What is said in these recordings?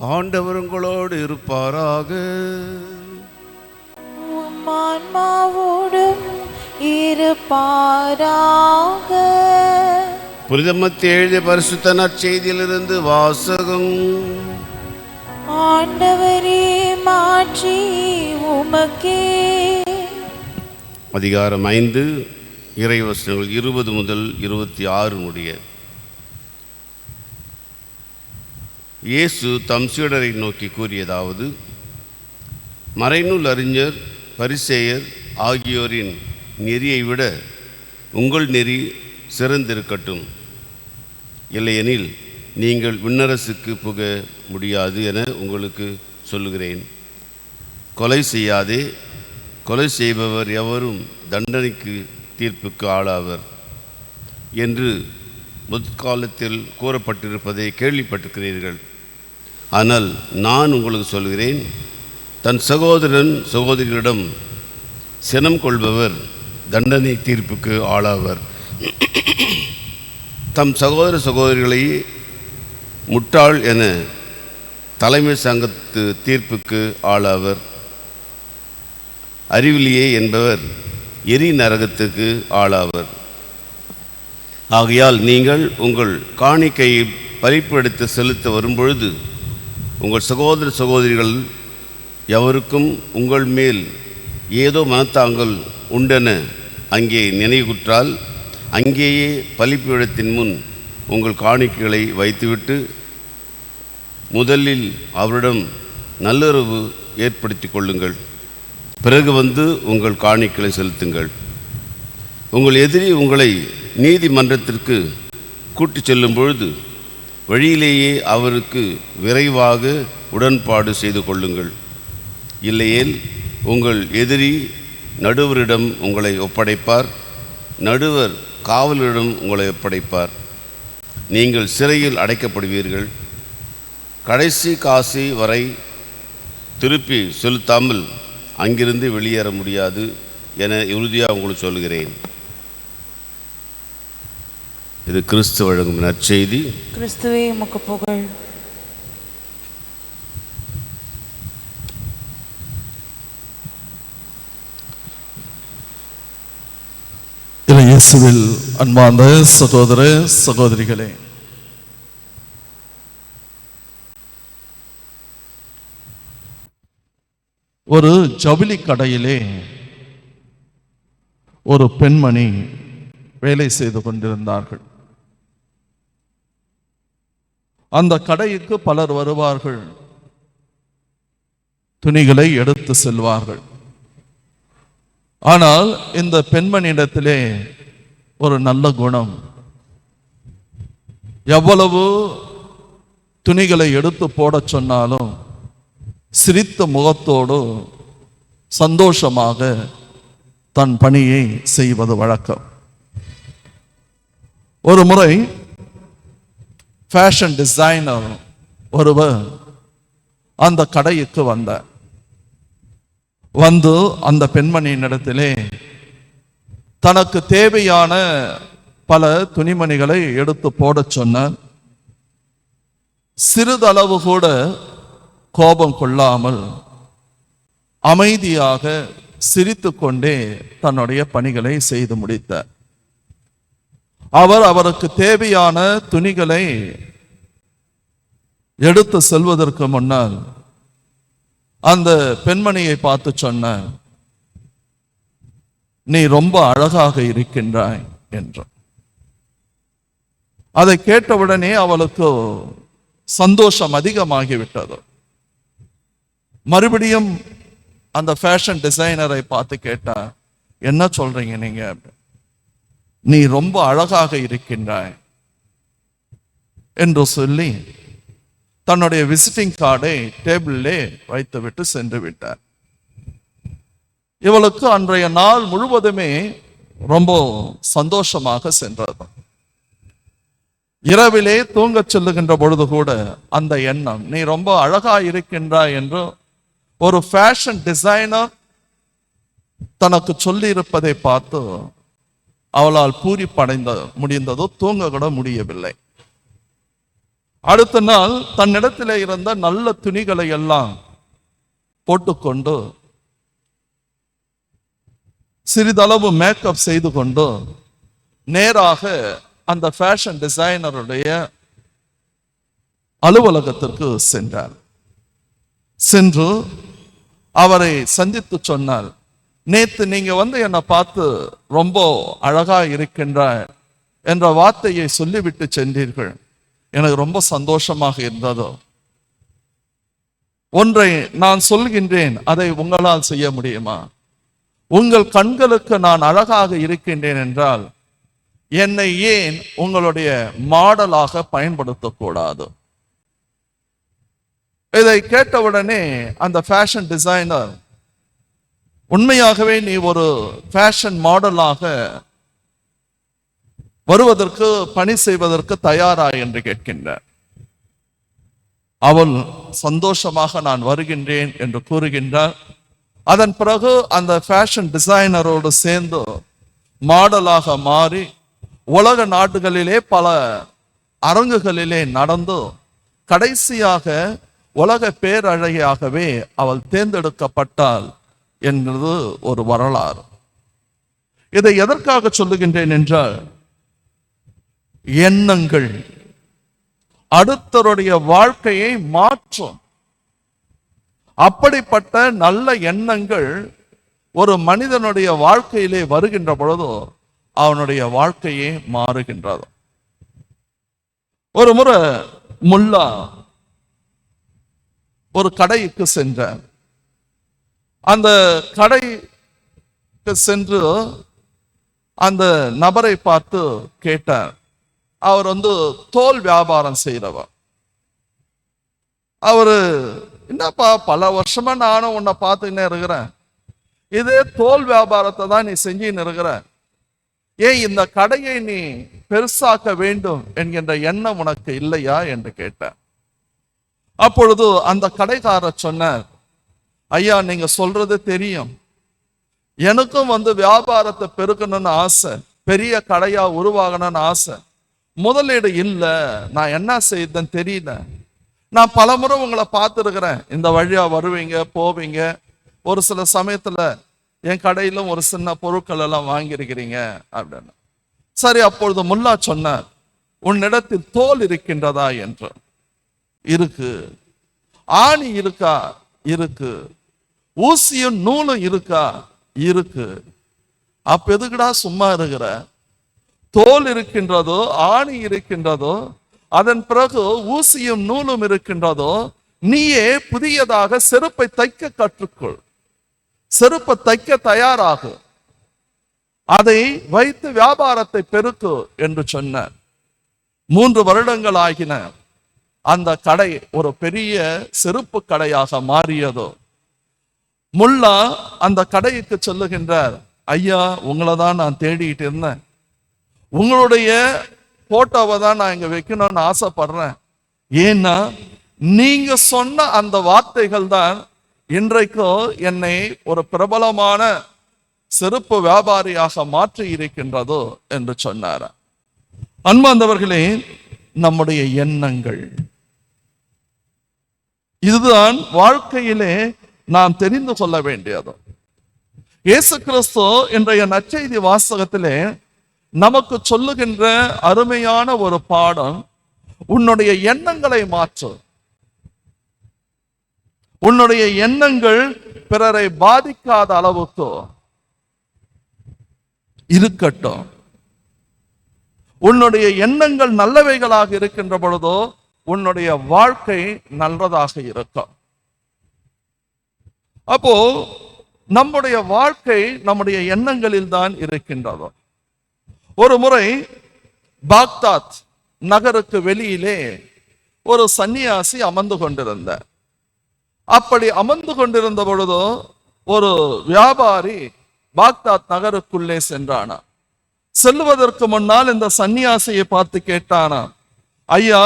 ஆண்டவர் உங்களோடு இருப்பாராக. ஆன்மாவோடும் இருப்பாராக. புனித மத்தேயு எழுதிய பரிசுத்த நற்செய்தியிலிருந்து வாசகம். ஆண்டவரே, மாட்சி உமக்கே. அதிகாரம் 5, இறைவசனங்கள் 20 முதல் 26 முடிய. இயேசு தம் சீடரை நோக்கி கூறியதாவது: மறைநூல் அறிஞர், பரிசேயர் ஆகியோரின் நெறியை விட உங்கள் நெறி சிறந்திருக்கட்டும். இல்லையெனில் நீங்கள் விண்ணரசுக்கு புக முடியாது என உங்களுக்கு சொல்லுகிறேன். கொலை செய்யாதே. கொலை செய்பவர் எவரும் தண்டனைக்கு தீர்ப்புக்கு ஆளாவர் என்று முற்காலத்தில் கூறப்பட்டிருப்பதை கேள்விப்பட்டிருக்கிறீர்கள். ஆனால் நான் உங்களுக்கு சொல்கிறேன், தன் சகோதரன் சகோதரிகளிடம் சினம் கொள்பவர் தண்டனை தீர்ப்புக்கு ஆளாவர். தம் சகோதர சகோதரிகளை முட்டாள் என தலைமை சங்கத்து தீர்ப்புக்கு ஆளாவர். அறிவிலியே என்பவர் எரி நரகத்துக்கு ஆளாவர். ஆகையால் நீங்கள் உங்கள் காணிக்கையை பலிப்படுத்தி செலுத்த வரும்பொழுது உங்கள் சகோதர சகோதரிகள் எவருக்கும் உங்கள் மேல் ஏதோ மனத்தாங்கல் உண்டென அங்கே நினைவுற்றால், அங்கேயே பலிப்பீடத்தின் முன் உங்கள் காணிக்கைகளை வைத்துவிட்டு முதலில் அவரிடம் நல்லுறவு ஏற்படுத்தி கொள்ளுங்கள். பிறகு வந்து உங்கள் காணிக்கைகளை செலுத்துங்கள். உங்கள் எதிரி உங்களை நீதிமன்றத்திற்கு கூட்டிச் செல்லும் பொழுது வழியிலேயே அவருக்கு விரைவாக உடன்பாடு செய்து கொள்ளுங்கள். இல்லையேல் உங்கள் எதிரி நடுவரிடம் உங்களை ஒப்படைப்பார், நடுவர் காவலரிடம் உங்களை ஒப்படைப்பார். நீங்கள் சிறையில் அடைக்கப்படுவீர்கள். கடைசி காசி வரை திருப்பி செலுத்தாமல் அங்கிருந்து வெளியேற முடியாது என உறுதியாக உங்களுக்கு சொல்கிறேன். இது கிறிஸ்து வழங்கும் நற்செய்தி. கிறிஸ்துவே உமக்கு புகழ். இயேசுவில் அன்பார்ந்த சகோதர சகோதரிகளே, ஒரு ஜவுளி கடையிலே ஒரு பெண்மணி வேலை செய்து கொண்டிருந்தார்கள். அந்த கடைக்கு பலர் வருவார்கள், துணிகளை எடுத்து செல்வார்கள். ஆனால் இந்த பெண்மணியிடத்திலே ஒரு நல்ல குணம். எவ்வளவு துணிகளை எடுத்து போட சொன்னாலும் சிரித்த முகத்தோடு சந்தோஷமாக தன் பணியை செய்வது வழக்கம். ஒரு முறை ஃபேஷன் டிசைனர் ஒருவர் அந்த கடைக்கு வந்து அந்த பெண்மணியின் இடத்திலே தனக்கு தேவையான பல துணிமணிகளை எடுத்து போட சொன்னார். சிறிதளவு கூட கோபம் கொள்ளாமல் அமைதியாக சிரித்து கொண்டே தன்னுடைய பணிகளை செய்து முடித்தார். அவருக்கு தேவையான துணிகளை எடுத்து செல்வதற்கு முன்னால் அந்த பெண்மணியை பார்த்து சொன்னார், நீ ரொம்ப அழகாக இருக்கின்றாய் என்று. அதை கேட்டவுடனே அவளுக்கு சந்தோஷம் அதிகமாகிவிட்டது. மறுபடியும் அந்த ஃபேஷன் டிசைனரை பார்த்து கேட்டா, என்ன சொல்றீங்க நீங்க? நீ ரொம்ப அழகாக இருக்கின்றாய் என்று சொல்லி தன்னுடைய விசிட்டிங் கார்டை டேபிளிலே வைத்துவிட்டு சென்று விட்டார். இவளுக்கு அன்றைய நாள் முழுவதுமே ரொம்ப சந்தோஷமாக சென்றது. இரவிலே தூங்க செல்லுகின்ற பொழுது கூட அந்த எண்ணம், நீ ரொம்ப அழகா இருக்கின்றாய் என்று ஒரு ஃபேஷன் டிசைனர் தனக்கு சொல்லி இருப்பதை பார்த்து அவளால் பூரிப்படைந்த முடிந்ததோ, தூங்க கூட முடியவில்லை. அடுத்த நாள் தன்னிடத்திலே இருந்த நல்ல துணிகளை எல்லாம் போட்டுக்கொண்டு சிறிதளவு மேக்கப் செய்து கொண்டு நேராக அந்த ஃபேஷன் டிசைனருடைய அலுவலகத்திற்கு சென்றார். சென்று அவரை சந்தித்து சொன்னார், நேத்து நீங்க என்னை பார்த்து ரொம்ப அழகா இருக்கின்ற என்ற வார்த்தையை சொல்லிவிட்டு சென்றீர்கள். எனக்கு ரொம்ப சந்தோஷமாக இருந்தது. ஒன்றை நான் சொல்கின்றேன், அதை உங்களால் செய்ய முடியுமா? உங்கள் கண்களுக்கு நான் அழகாக இருக்கின்றேன் என்றால் என்னை ஏன் உங்களுடைய மாடலாக பயன்படுத்தக்கூடாது? இதை கேட்டவுடனே அந்த ஃபேஷன் டிசைனர், உண்மையாகவே நீ ஒரு ஃபேஷன் மாடலாக வருவதற்கு பணி செய்வதற்கு தயாரா என்று கேட்கின்றார். அவள் சந்தோஷமாக நான் வருகின்றேன் என்று கூறுகின்றார். அதன் பிறகு அந்த ஃபேஷன் டிசைனரோடு சேர்ந்து மாடலாக மாறி உலக நாடுகளிலே பல அரங்குகளிலே நடந்து கடைசியாக உலக பேரழகியாகவே அவள் தேர்ந்தெடுக்கப்பட்டாள் என்பது ஒரு வரலாறு. இதை எதற்காக சொல்லுகின்றேன் என்றால், எண்ணங்கள் அடுத்தவருடைய வாழ்க்கையை மாற்றும். அப்படிப்பட்ட நல்ல எண்ணங்கள் ஒரு மனிதனுடைய வாழ்க்கையிலே வருகின்ற பொழுது அவனுடைய வாழ்க்கையே மாறுகின்றது. ஒரு முறை முல்லா ஒரு கடைக்கு சென்றார். அந்த கடைக்கு சென்று அந்த நபரை பார்த்து கேட்டார். அவர் தோல் வியாபாரம் செய்கிறவர். அவரு, என்னப்பா பல வருஷமா நானும் உன்னை பார்த்துக்கினே இருக்கிறேன், இதே தோல் வியாபாரத்தை தான் நீ செஞ்சுன்னு இருக்கிற, ஏன் இந்த கடையை நீ பெருசாக்க வேண்டும் என்கின்ற எண்ணம் உனக்கு இல்லையா என்று கேட்டார். அப்பொழுது அந்த கடைக்காரர் சொன்னார், ஐயா நீங்க சொல்றது தெரியும், எனக்கும் வியாபாரத்தை பெருக்கணும்னு ஆசை, பெரிய கடையா உருவாகணும்னு ஆசை, முதலீடு இல்லை, நான் என்ன செய்தேன்னு தெரியல. நான் பலமுறை உங்களை பார்த்துருக்கிறேன், இந்த வழியா வருவீங்க போவீங்க, ஒரு சில சமயத்துல என் கடையிலும் ஒரு சின்ன பொருட்கள் எல்லாம் வாங்கியிருக்கிறீங்க அப்படின்னு. சரி, அப்பொழுது முல்லா சொன்னார், உன்னிடத்தில் தோல் இருக்கின்றதா என்று. இருக்கு. ஆணி இருக்கா? இருக்கு. ஊசியும் நூலும் இருக்கா? இருக்கு. அப்ப எதுக்குடா சும்மா இருக்கிற? தோல் இருக்கின்றதோ ஆணி இருக்கின்றதோ, அதன் பிறகு ஊசியும் நூலும் இருக்கின்றதோ, நீயே புதியதாக செருப்பை தைக்க கற்றுக்கொள், செருப்பை தைக்க தயாராகு, அதை வைத்து வியாபாரத்தை பெருக்கு என்று சொன்னார். 3 வருடங்கள் ஆகின. அந்த கடை ஒரு பெரிய செருப்பு கடையாக மாறியதோ. முல்லா அந்த கடைக்கு சொல்லுகின்றார், ஐயா உங்களை தான் நான் தேடிட்டு இருந்தேன், உங்களுடைய போட்டோவை தான் நான் இங்க வைக்கணும்னு ஆசைப்படுறேன். ஏன்னா நீங்க சொன்ன அந்த வார்த்தைகள் தான் இன்றைக்கும் என்னை ஒரு பிரபலமான செருப்பு வியாபாரியாக மாற்றி இருக்கின்றதோ என்று சொன்னார். அன்பார்ந்தவர்களே, நம்முடைய எண்ணங்கள் இதுதான் வாழ்க்கையிலே நாம் தெரிந்து கொள்ள வேண்டியது. இயேசு கிறிஸ்து இன்றைய நற்செய்தி வாசகத்திலே நமக்கு சொல்லுகின்ற அருமையான ஒரு பாடம், உன்னுடைய எண்ணங்களை மாற்று. உன்னுடைய எண்ணங்கள் பிறரை பாதிக்காத அளவுக்கு இருக்கட்டும். உன்னுடைய எண்ணங்கள் நல்லவைகளாக இருக்கின்ற பொழுதோ உன்னுடைய வாழ்க்கை நல்லதாக இருக்கும். அப்போ நம்முடைய வாழ்க்கை நம்முடைய எண்ணங்களில் தான் இருக்கின்றதோ. ஒரு முறை பாக்தாத் நகருக்கு வெளியிலே ஒரு சன்னியாசி அமர்ந்து கொண்டிருந்தார். அப்படி அமர்ந்து கொண்டிருந்த பொழுதோ ஒரு வியாபாரி பாக்தாத் நகருக்குள்ளே சென்றானா. செல்வதற்கு முன்னால் இந்த சன்னியாசியை பார்த்து கேட்டானா, ஐயா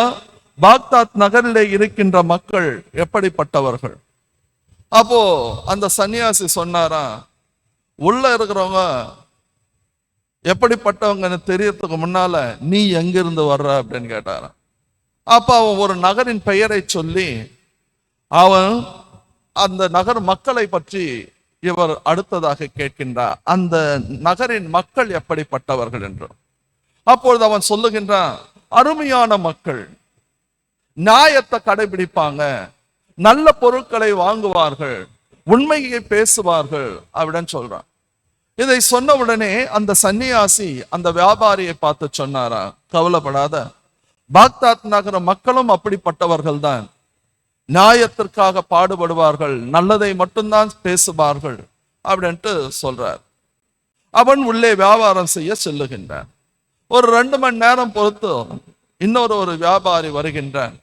பாக்தாத் நகரிலே இருக்கின்ற மக்கள் எப்படிப்பட்டவர்கள்? அப்போ அந்த சன்னியாசி சொன்னாரா, உள்ள இருக்கிறவங்க எப்படிப்பட்டவங்கன்னு தெரியறதுக்கு முன்னால நீ எங்கிருந்து வர்ற அப்படின்னு கேட்டாராம். அப்ப அவன் ஒரு நகரின் பெயரை சொல்லி அவன் அந்த நகர் மக்களை பற்றி இவர் அடுத்ததாக கேட்கின்றார், அந்த நகரின் மக்கள் எப்படிப்பட்டவர்கள் என்று. அப்பொழுது அவன் சொல்லுகின்றான், அருமையான மக்கள், நியாயத்தை கடைபிடிப்பாங்க, நல்ல பொருட்களை வாங்குவார்கள், உண்மையை பேசுவார்கள் அப்படின்னு சொல்றான். இதை சொன்ன உடனே அந்த சன்னியாசி அந்த வியாபாரியை பார்த்து சொன்னாரா, கவலைப்படாத, பாக்தாத் நகர மக்களும் அப்படிப்பட்டவர்கள் தான், நியாயத்திற்காக பாடுபடுவார்கள், நல்லதை மட்டும்தான் பேசுவார்கள் அப்படின்ட்டு சொல்றார். அவன் உள்ளே வியாபாரம் செய்ய செல்லுகின்றான். ஒரு 2 மணி நேரம் பொறுத்து ஒரு வியாபாரி வருகின்றான்.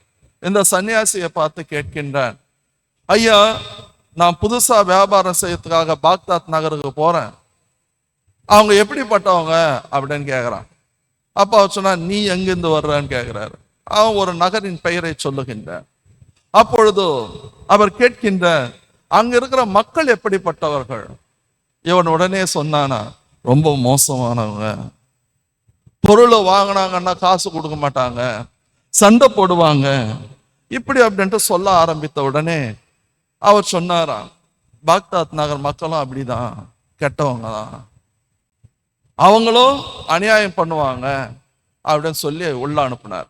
இந்த சன்னியாசியை பார்த்து கேட்கின்றான், ஐயா, நான் புதுசா வியாபாரம் செய்யறதுக்காக பாக்தாத் நகருக்கு போறேன், அவங்க எப்படிப்பட்டவங்க அப்படின்னு கேட்கிறான். அப்ப அவர் சொன்னா, நீ எங்கிருந்து வர்றன்னு கேட்கிறாரு. அவன் ஒரு நகரின் பெயரை சொல்லுகின்றான். அப்பொழுது அவர் கேட்கின்ற, அங்க இருக்கிற மக்கள் எப்படிப்பட்டவர்கள்? இவன் உடனே சொன்னானா, ரொம்ப மோசமானவங்க, பொருளை வாங்கினாங்கன்னா காசு கொடுக்க மாட்டாங்க, சண்டை போடுவாங்க, இப்படி அப்படின்ட்டு சொல்ல ஆரம்பித்த உடனே அவர் சொன்னாராம், பாக்தாத் நகர் மக்களும் அப்படிதான், கெட்டவங்க தான், அவங்களும் அநியாயம் பண்ணுவாங்க அப்படின்னு சொல்லி உள்ள அனுப்பினார்.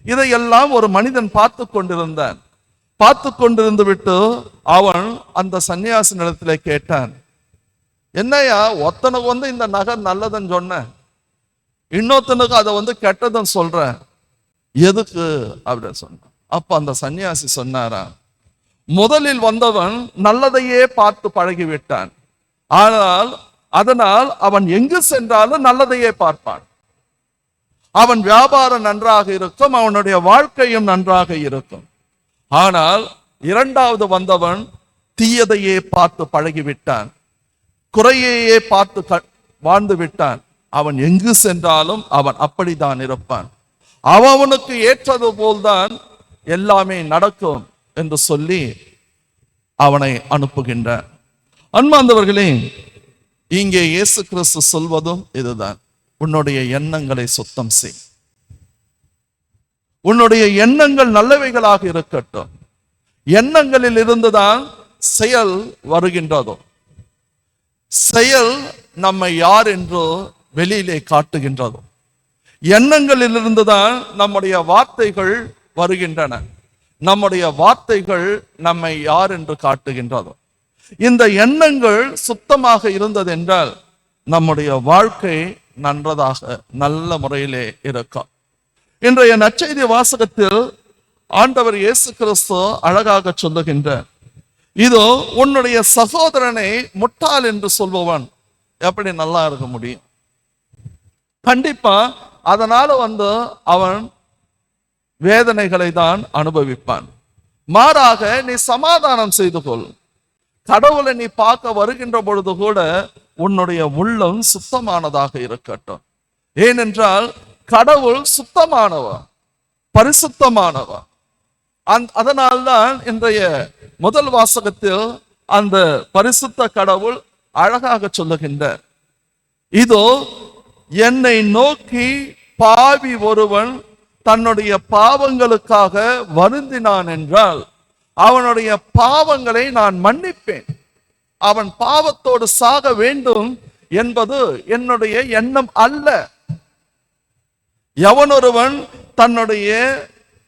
இதையெல்லாம் ஒரு மனிதன் பார்த்து கொண்டிருந்தான். பார்த்து கொண்டிருந்து விட்டு அவன் அந்த சன்னியாசி நிலத்திலே கேட்டான், என்னையா, ஒருத்தனுக்கு இந்த நகர் நல்லதுன்னு சொன்ன, இன்னொருத்தனுக்கு அதை கெட்டதுன்னு சொல்ற, எதுக்கு அப்படின்னு சொன்ன. அப்ப அந்த சன்னியாசி சொன்னாரா, முதலில் வந்தவன் நல்லதையே பார்த்து பழகிவிட்டான், அதனால் அவன் எங்கு சென்றாலும் நல்லதையே பார்ப்பான், அவன் வியாபாரம் நன்றாக இருக்கும், அவனுடைய வாழ்க்கையும் நன்றாக இருக்கும். ஆனால் இரண்டாவது வந்தவன் தீயதையே பார்த்து பழகிவிட்டான், குறையையே பார்த்து வாழ்ந்து விட்டான், அவன் எங்கு சென்றாலும் அவன் அப்படித்தான் இருப்பான், அவனுக்கு ஏற்றது போல்தான் எல்லாமே நடக்கும் என்று சொல்லி அவனை அனுப்புகின்றான். அன்பார்ந்தவர்களே, இங்கே இயேசு கிறிஸ்து சொல்வதும் இதுதான், உன்னுடைய எண்ணங்களை சுத்தம் செய், உன்னுடைய எண்ணங்கள் நல்லவைகளாக இருக்கட்டும். எண்ணங்களில் இருந்துதான் செயல் வருகின்றதோ, செயல் நம்மை யார் என்று வெளியிலே காட்டுகின்றதோ, எண்ணங்களில் இருந்துதான் நம்முடைய வார்த்தைகள் வருகின்றன, நம்முடைய வார்த்தைகள் நம்மை யார் என்று காட்டுகின்றதோ. இந்த எண்ணங்கள் சுத்தமாக இருந்தது என்றால் நம்முடைய வாழ்க்கை நன்றதாக நல்ல முறையிலே இருக்கும். இன்றைய நற்செய்தி வாசகத்தில் ஆண்டவர் இயேசு கிறிஸ்து அழகாக சொல்லுகின்றார், இதோ உன்னுடைய சகோதரனை முட்டாள் என்று சொல்பவன் எப்படி நல்லா இருக்க முடியும்? கண்டிப்பா அதனால அவன் வேதனைகளை தான் அனுபவிப்பான். மாறாக நீ சமாதானம் செய்து கொள். கடவுளை நீ பார்க்க வருகின்ற பொழுது கூட உன்னுடைய உள்ளம் சுத்தமானதாக இருக்கட்டும். ஏனென்றால் கடவுள் சுத்தமானவன், பரிசுத்தமானவன். அதனால்தான் இன்றைய முதல் வாசகத்தில் அந்த பரிசுத்த கடவுள் அழகாக சொல்லுகின்றார், இதோ என்னை நோக்கி பாவி ஒருவன் தன்னுடைய பாவங்களுக்காக வருந்தினான் என்றால் அவனுடைய பாவங்களை நான் மன்னிப்பேன், அவன் பாவத்தோடு சாக வேண்டும் என்பது என்னுடைய எண்ணம் அல்ல. எவனொருவன் தன்னுடைய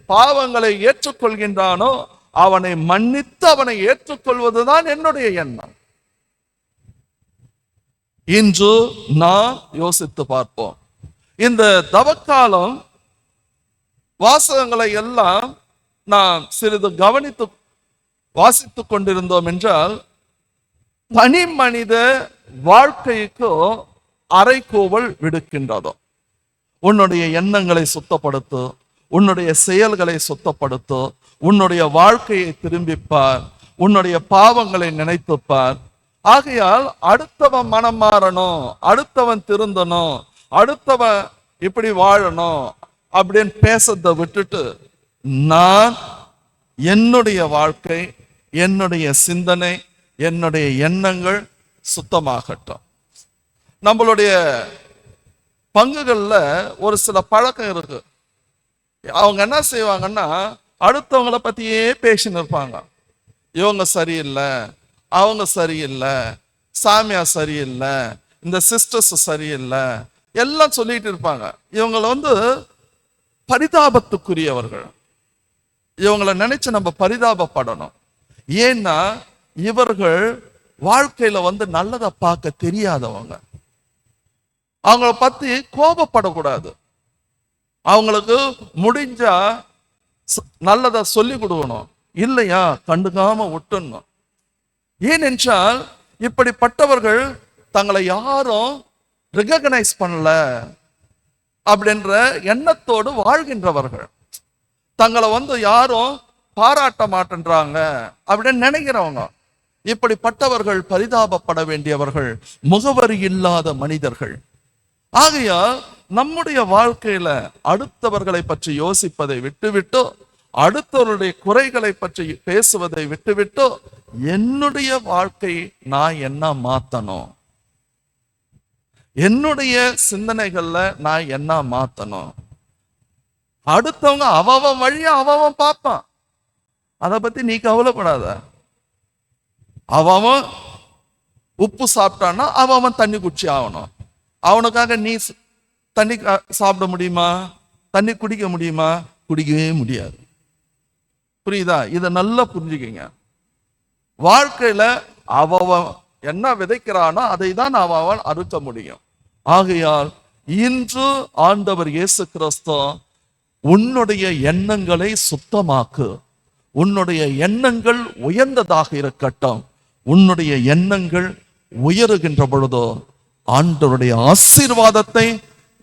பாவங்களை ஏற்றுக்கொள்கின்றானோ அவனை மன்னித்து அவனை ஏற்றுக்கொள்வதுதான் என்னுடைய எண்ணம். இன்று நாம் யோசித்து பார்ப்போம். இந்த தவக்காலம் வாசகங்களை எல்லாம் நாம் சிறிது கவனித்து வாசித்துக் கொண்டிருந்தோம் என்றால் தனி மனித வாழ்க்கைக்கு அறைகூவல் விடுக்கின்றதோ, உன்னுடைய எண்ணங்களை சுத்தப்படுத்து, உன்னுடைய செயல்களை சுத்தப்படுத்து, உன்னுடைய வாழ்க்கையை திரும்பிப்பார், உன்னுடைய பாவங்களை நினைத்துப்பார். ஆகையால் அடுத்தவன் மனம் மாறணும், அடுத்தவன் திருந்தணும், அடுத்தவன் இப்படி வாழணும் அப்படின்னு பேசத்தை விட்டுட்டு நான் என்னுடைய வாழ்க்கை, என்னுடைய சிந்தனை, என்னுடைய எண்ணங்கள் சுத்தமாகட்டும். நம்மளுடைய பங்குகள்ல ஒரு சில பழக்கம் இருக்கு. அவங்க என்ன செய்வாங்கன்னா அடுத்தவங்கள பத்தியே பேசின்னு இருப்பாங்க. இவங்க சரியில்லை, அவங்க சரியில்லை, சாமியா சரியில்லை, இந்த சிஸ்டர்ஸ் சரியில்லை, எல்லாம் சொல்லிட்டு இருப்பாங்க. இவங்களை பரிதாபத்துக்குரியவர்கள். இவங்களை நினைச்சு நம்ம பரிதாபப்படணும். ஏன்னா இவர்கள் வாழ்க்கையில நல்லதை பார்க்க தெரியாதவங்க. அவங்கள பத்தி கோபப்படக்கூடாது. அவங்களுக்கு முடிஞ்சா நல்லதை சொல்லி கொடுக்கணும், இல்லையா கண்டுக்காம விட்டுணும். ஏனென்றால் இப்படிப்பட்டவர்கள் தங்களை யாரும் ரெகக்னைஸ் பண்ணல அப்படின்ற எண்ணத்தோடு வாழ்கின்றவர்கள். தங்களை யாரும் பாராட்ட மாட்டேன்றாங்க அப்படின்னு நினைக்கிறவங்க. இப்படிப்பட்டவர்கள் பரிதாபப்பட வேண்டியவர்கள், முகவரி இல்லாத மனிதர்கள். ஆகையால் நம்முடைய வாழ்க்கையில அடுத்தவர்களை பற்றி யோசிப்பதை விட்டுவிட்டு, அடுத்தவருடைய குறைகளை பற்றி பேசுவதை விட்டுவிட்டு, என்னுடைய வாழ்க்கை நான் என்ன மாத்தணும், என்னுடைய சிந்தனைகள்ல நான் என்ன மாத்தணும். அடுத்தவங்க அவன் வழியா அவன் பார்ப்பான், அதை பத்தி நீ கவலைப்படாத. அவன் உப்பு சாப்பிட்டான்னா அவன் தண்ணி குடிச்சு ஆகணும். அவனுக்காக நீ தண்ணி சாப்பிட முடியுமா? தண்ணி குடிக்க முடியுமா? குடிக்கவே முடியாது. புரியுதா? இதை நல்லா புரிஞ்சுக்கங்க. வாழ்க்கையில அவன் என்ன விதைக்கிறானோ அதை தான் அவன் அறுக்க முடியும். ஆகையால் இன்று ஆண்டவர் இயேசு கிறிஸ்து உன்னுடைய எண்ணங்களை சுத்தமாக்கு. உன்னுடைய எண்ணங்கள் உயர்ந்ததாக இருக்கட்டும். உன்னுடைய எண்ணங்கள் உயருகின்ற பொழுதோ ஆண்டவருடைய ஆசீர்வாதத்தை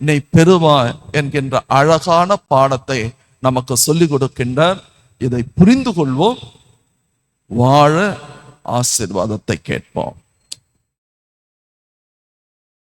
நீ பெறுவாய் என்கின்ற அழகான பாடத்தை நமக்கு சொல்லிக் கொடுக்கின்றார். இதை புரிந்து கொள்வோம், வாழ ஆசீர்வாதத்தை கேட்போம்.